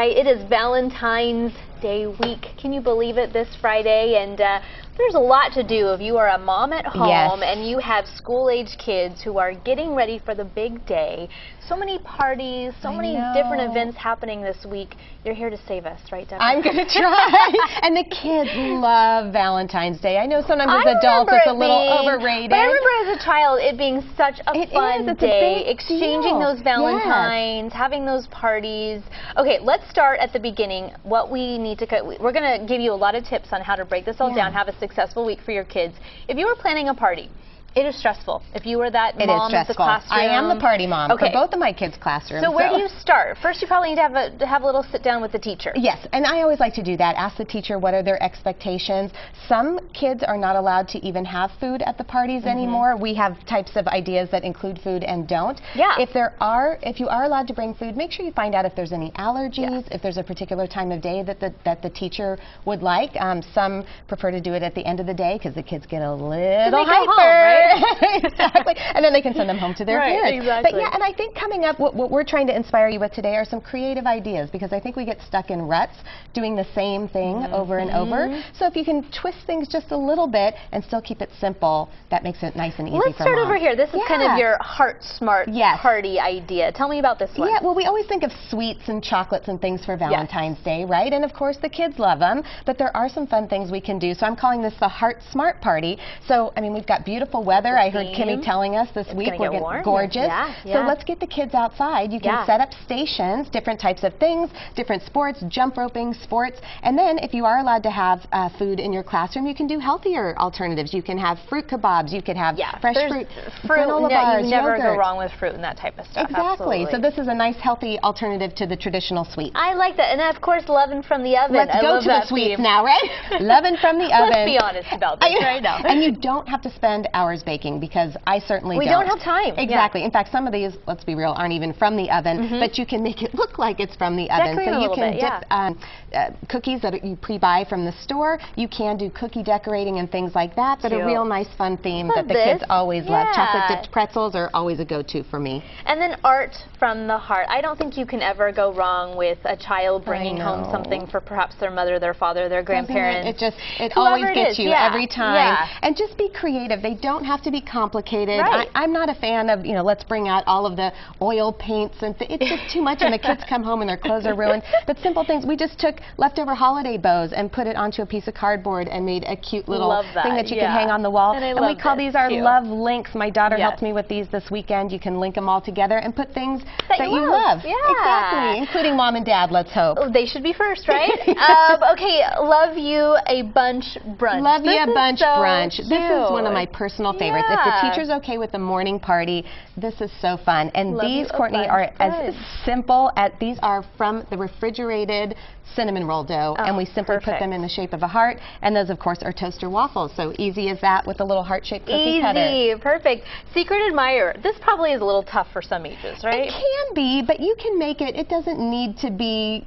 right, it is Valentine's Day week. Can you believe it, this Friday? And there's a lot to do if you are a mom at home and you have school-age kids who are getting ready for the big day. So many parties, so many different events happening this week. You're here to save us, right, Deborah? I'm going to try. And the kids love Valentine's Day. I know sometimes as adults it's a little overrated. But I remember as a child it being such a fun day, exchanging those Valentines, having those parties. Okay, let's start at the beginning. What we need to we're going to give you a lot of tips on how to break this all down, have a successful week for your kids. If you were planning a party, it is stressful. If you were that mom at the classroom. I am the party mom for both of my kids' classrooms. So where do you start? First, you probably need to have a little sit down with the teacher. Yes, and I always like to do that. Ask the teacher what are their expectations. Some kids are not allowed to even have food at the parties anymore. We have types of ideas that include food and don't. Yeah. If you are allowed to bring food, make sure you find out if there's any allergies, if there's a particular time of day that the teacher would like. Some prefer to do it at the end of the day because the kids get a little hyper. Home, right? Exactly, and then they can send them home to their parents. Exactly. But yeah, and I think coming up, what we're trying to inspire you with today are some creative ideas, because I think we get stuck in ruts doing the same thing over and over. So if you can twist things just a little bit and still keep it simple, that makes it nice and easy for moms. Let's start over here. This is kind of your heart smart party idea. Tell me about this one. Yeah, well, we always think of sweets and chocolates and things for Valentine's Day, right? And of course the kids love them, but there are some fun things we can do. So I'm calling this the Heart Smart Party. So I mean, we've got beautiful weather. I heard Kimmy telling us this week we're getting gorgeous. So let's get the kids outside. You can set up stations, different types of things, different sports, jump roping, sports. And then if you are allowed to have food in your classroom, you can do healthier alternatives. You can have fruit kebabs. You could have fresh fruit, granola bars, you never yogurt. go wrong with fruit and that type of stuff. Exactly. So this is a nice healthy alternative to the traditional sweet. I like that. And of course, loving from the oven. Let's go to the sweets now, right? Loving from the oven. Let's be honest about this right now. And you don't have to spend hours baking, because I certainly don't. We don't have time. Exactly. In fact, some of these, let's be real, aren't even from the oven, but you can make it look like it's from the oven. Decorate so you can dip cookies that you pre-buy from the store. You can do cookie decorating and things like that, but a real nice fun theme that the kids always love. Chocolate dipped pretzels are always a go-to for me. And then art from the heart. I don't think you can ever go wrong with a child bringing home something for perhaps their mother, their father, their grandparents. It always gets you every time. And just be creative. They don't have to be complicated. I'm not a fan of, let's bring out all of the oil paints and it's just too much and the kids come home and their clothes are ruined. But simple things. We just took leftover holiday bows and put it onto a piece of cardboard and made a cute little thing that you can hang on the wall. And we call these our love links. My daughter helped me with these this weekend. You can link them all together and put things that you love. Exactly. Including mom and dad, let's hope. Oh, they should be first, right? Okay, love you a bunch brunch. Love you a bunch brunch. This is one of my personal favorites. If the teacher's okay with the morning party, this is so fun. And these, Courtney, are as simple as these are from the refrigerated cinnamon roll dough, and we simply put them in the shape of a heart, and those of course are toaster waffles. So easy as that with a little heart-shaped cookie cutter. Easy, perfect. Secret admirer. This probably is a little tough for some ages, right? It can be, but you can make it. It doesn't need to be,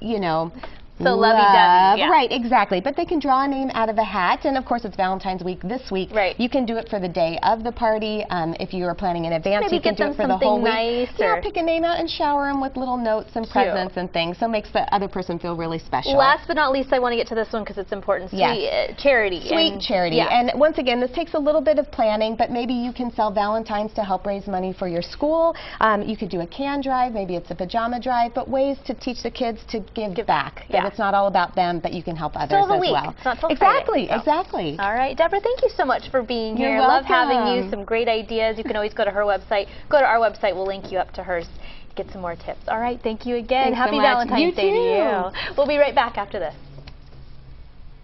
so lovey-dovey. Right, exactly. But they can draw a name out of a hat, and of course it's Valentine's week this week. You can do it for the day of the party. If you are planning in advance, you can do it for the whole week. Pick a name out and shower them with little notes and presents and things, so it makes the other person feel really special. Last but not least, I want to get to this one because it's important. Charity. Sweet charity. And once again, this takes a little bit of planning, but maybe you can sell Valentines to help raise money for your school. You could do a can drive, maybe it's a pajama drive, but ways to teach the kids to give back. It's not all about them, but you can help others as well. It's not till Friday, so. Exactly. All right, Deborah, thank you so much for being here. You're welcome. Love having you. Some great ideas. You can always go to her website. Go to our website. We'll link you up to hers. Get some more tips. All right, thank you again. Thanks Happy so much. Valentine's Day to you. We'll be right back after this.